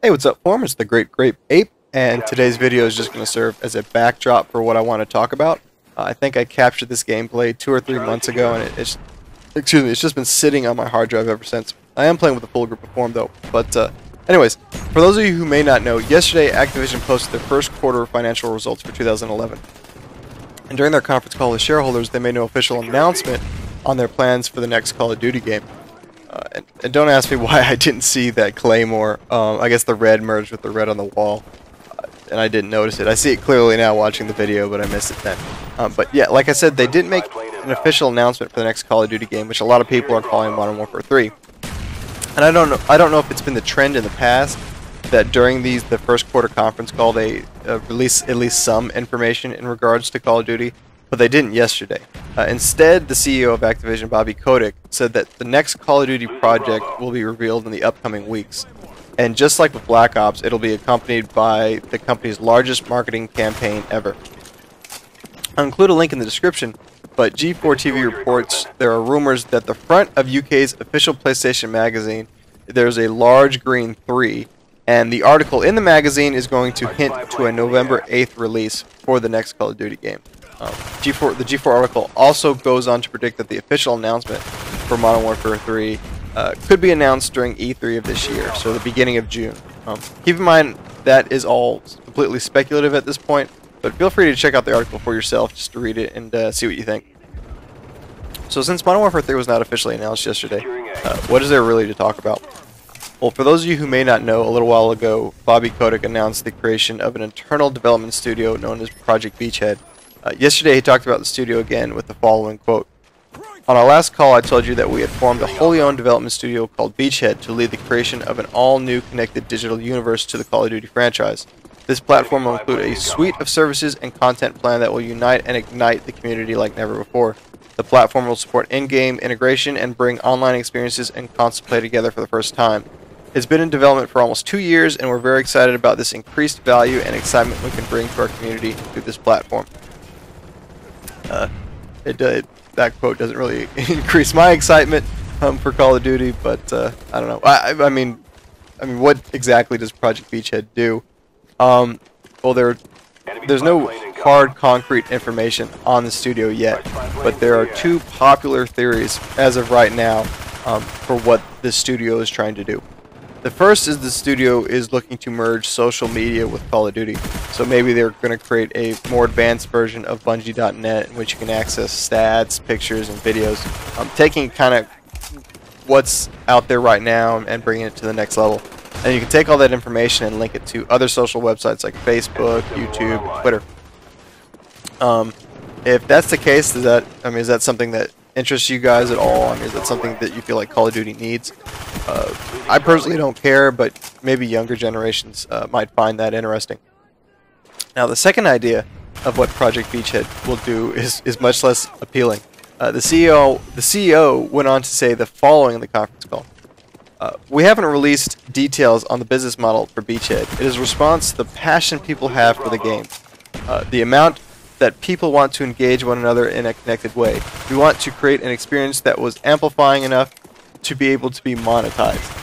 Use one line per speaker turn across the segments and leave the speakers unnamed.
Hey, what's up, forum? It's the Great Grape Ape, and today's video is just going to serve as a backdrop for what I want to talk about. I think I captured this gameplay 2 or 3 months ago, and it's just been sitting on my hard drive ever since. I am playing with a full group of forum though, but anyways, for those of you who may not know, yesterday Activision posted their first quarter financial results for 2011. And during their conference call with shareholders, they made no official announcement on their plans for the next Call of Duty game. And don't ask me why I didn't see that Claymore. I guess the red merged with the red on the wall, and I didn't notice it. I see it clearly now watching the video, but I missed it then. But yeah, like I said, they didn't make an official announcement for the next Call of Duty game, which a lot of people are calling Modern Warfare 3. And I don't know if it's been the trend in the past that during the first quarter conference call they release at least some information in regards to Call of Duty, but they didn't yesterday. Instead, the CEO of Activision, Bobby Kotick, said that the next Call of Duty project will be revealed in the upcoming weeks. And just like with Black Ops, it'll be accompanied by the company's largest marketing campaign ever. I'll include a link in the description, but G4 TV reports there are rumors that the front of UK's official PlayStation magazine, there's a large green 3, and the article in the magazine is going to hint to a November 8th release for the next Call of Duty game. The G4 article also goes on to predict that the official announcement for Modern Warfare 3 could be announced during E3 of this year, so the beginning of June. Keep in mind that is all completely speculative at this point, but feel free to check out the article for yourself just to read it and see what you think. So since Modern Warfare 3 was not officially announced yesterday, what is there really to talk about? Well, for those of you who may not know, a little while ago, Bobby Kotick announced the creation of an internal development studio known as Project Beachhead. Yesterday he talked about the studio again with the following quote: "On our last call I told you that we had formed a wholly owned development studio called Beachhead to lead the creation of an all-new connected digital universe to the Call of Duty franchise. This platform will include a suite of services and content plan that will unite and ignite the community like never before. The platform will support in-game integration and bring online experiences and console play together for the first time. It's been in development for almost 2 years, and we're very excited about this increased value and excitement we can bring to our community through this platform." That quote doesn't really increase my excitement for Call of Duty, but I don't know. I mean, what exactly does Project Beachhead do? Well, there's no hard, concrete information on the studio yet, but there are two popular theories as of right now for what this studio is trying to do. The first is the studio is looking to merge social media with Call of Duty. So maybe they're going to create a more advanced version of Bungie.net in which you can access stats, pictures, and videos, taking kind of what's out there right now and bringing it to the next level. And you can take all that information and link it to other social websites like Facebook, YouTube, and Twitter. If that's the case, is that something that interests you guys at all? I mean, is that something that you feel like Call of Duty needs? I personally don't care, but maybe younger generations might find that interesting. Now, the second idea of what Project Beachhead will do is much less appealing. The CEO went on to say the following in the conference call: "We haven't released details on the business model for Beachhead. It is a response to the passion people have for the game, the amount that people want to engage one another in a connected way. We want to create an experience that was amplifying enough to be able to be monetized."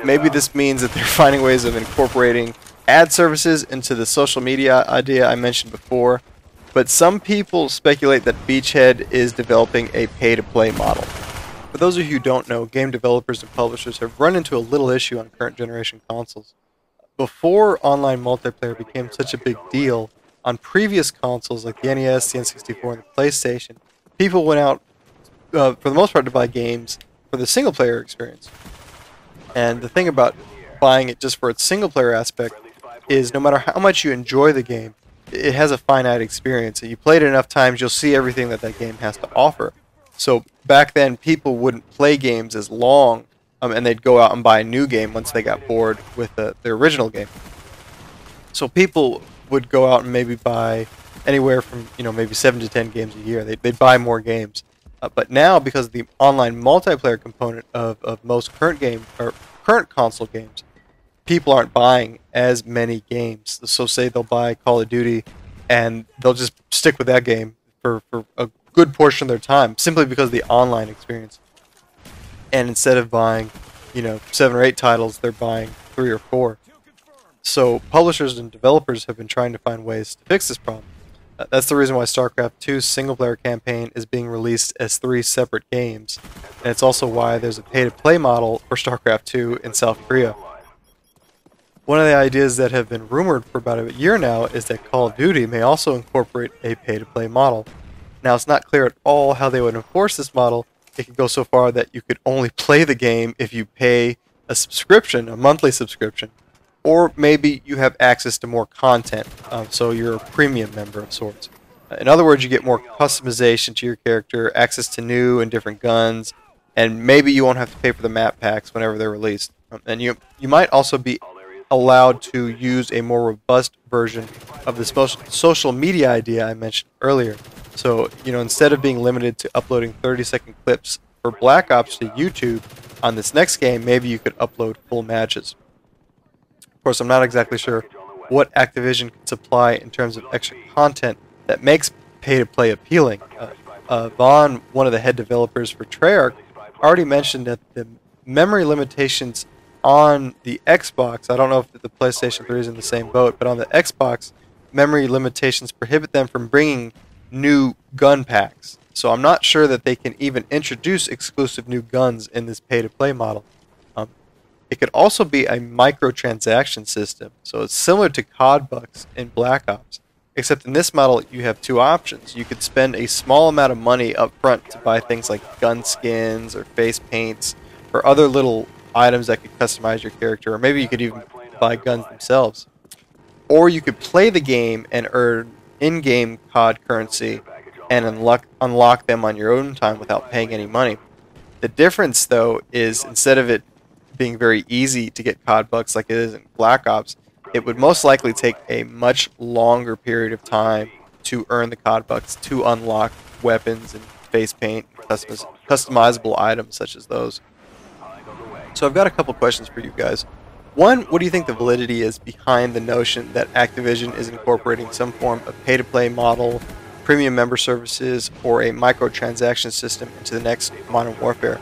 Maybe this means that they're finding ways of incorporating ad services into the social media idea I mentioned before, but some people speculate that Beachhead is developing a pay-to-play model. For those of you who don't know, game developers and publishers have run into a little issue on current generation consoles. Before online multiplayer became such a big deal, on previous consoles like the NES, the N64, and the PlayStation, people went out, for the most part, to buy games for the single-player experience. And the thing about buying it just for its single-player aspect is no matter how much you enjoy the game, it has a finite experience. You play it enough times, you'll see everything that that game has to offer. So back then, people wouldn't play games as long, and they'd go out and buy a new game once they got bored with the original game. So people would go out and maybe buy anywhere from maybe 7 to 10 games a year. They'd buy more games. But now, because of the online multiplayer component of most current console games, people aren't buying as many games. So say they'll buy Call of Duty, and they'll just stick with that game for a good portion of their time, simply because of the online experience. And instead of buying, 7 or 8 titles, they're buying 3 or 4. So publishers and developers have been trying to find ways to fix this problem. That's the reason why StarCraft 2's single-player campaign is being released as 3 separate games, and it's also why there's a pay-to-play model for StarCraft 2 in South Korea. One of the ideas that have been rumored for about a year now is that Call of Duty may also incorporate a pay-to-play model. Now, it's not clear at all how they would enforce this model. It could go so far that you could only play the game if you pay a subscription, a monthly subscription. Or maybe you have access to more content, so you're a premium member of sorts. In other words, you get more customization to your character, access to new and different guns, and maybe you won't have to pay for the map packs whenever they're released. And you might also be allowed to use a more robust version of the social media idea I mentioned earlier. So, instead of being limited to uploading 30-second clips for Black Ops to YouTube on this next game, maybe you could upload full matches. Of course, I'm not exactly sure what Activision can supply in terms of extra content that makes pay-to-play appealing. Vaughn, one of the head developers for Treyarch, already mentioned that the memory limitations on the Xbox, I don't know if the PlayStation 3 is in the same boat, but on the Xbox, memory limitations prohibit them from bringing new gun packs. So I'm not sure that they can even introduce exclusive new guns in this pay-to-play model. It could also be a microtransaction system, so it's similar to COD bucks in Black Ops, except in this model you have two options. You could spend a small amount of money up front to buy things like gun skins or face paints or other little items that could customize your character, or maybe you could even buy guns themselves. Or you could play the game and earn in-game COD currency and unlock them on your own time without paying any money. The difference, though, is instead of it being very easy to get COD bucks like it is in Black Ops, it would most likely take a much longer period of time to earn the COD bucks to unlock weapons and face paint, customizable items such as those. So I've got a couple questions for you guys. One, what do you think the validity is behind the notion that Activision is incorporating some form of pay-to-play model, premium member services, or a microtransaction system into the next Modern Warfare?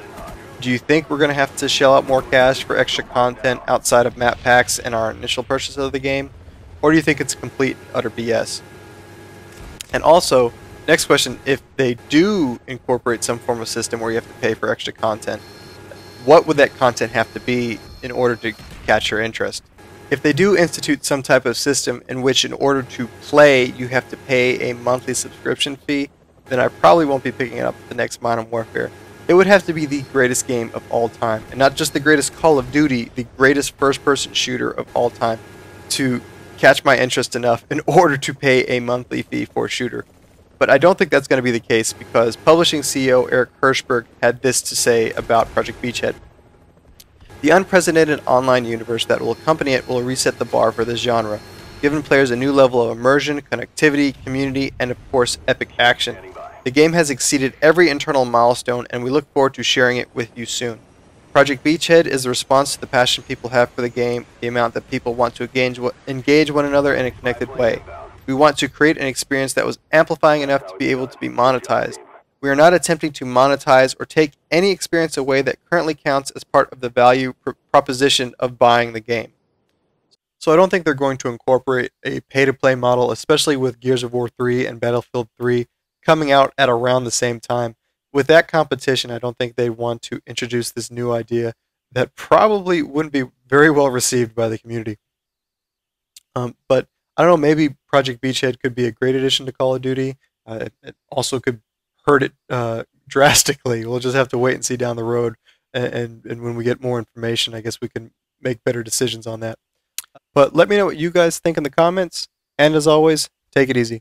Do you think we're going to have to shell out more cash for extra content outside of map packs and our initial purchase of the game? Or do you think it's complete, utter BS? And also, next question, if they do incorporate some form of system where you have to pay for extra content, what would that content have to be in order to catch your interest? If they do institute some type of system in which in order to play you have to pay a monthly subscription fee, then I probably won't be picking it up the next Modern Warfare. It would have to be the greatest game of all time, and not just the greatest Call of Duty, the greatest first-person shooter of all time, to catch my interest enough in order to pay a monthly fee for a shooter. But I don't think that's going to be the case, because publishing CEO Eric Hirshberg had this to say about Project Beachhead. The unprecedented online universe that will accompany it will reset the bar for this genre, giving players a new level of immersion, connectivity, community, and of course epic action. The game has exceeded every internal milestone, and we look forward to sharing it with you soon. Project Beachhead is the response to the passion people have for the game, the amount that people want to engage one another in a connected way. We want to create an experience that was amplifying enough to be able to be monetized. We are not attempting to monetize or take any experience away that currently counts as part of the value proposition of buying the game. So I don't think they're going to incorporate a pay-to-play model, especially with Gears of War 3 and Battlefield 3 coming out at around the same time. With that competition, I don't think they want to introduce this new idea that probably wouldn't be very well received by the community. But I don't know, maybe Project Beachhead could be a great addition to Call of Duty. It also could hurt it drastically. We'll just have to wait and see down the road. And when we get more information, I guess we can make better decisions on that. But let me know what you guys think in the comments. And as always, take it easy.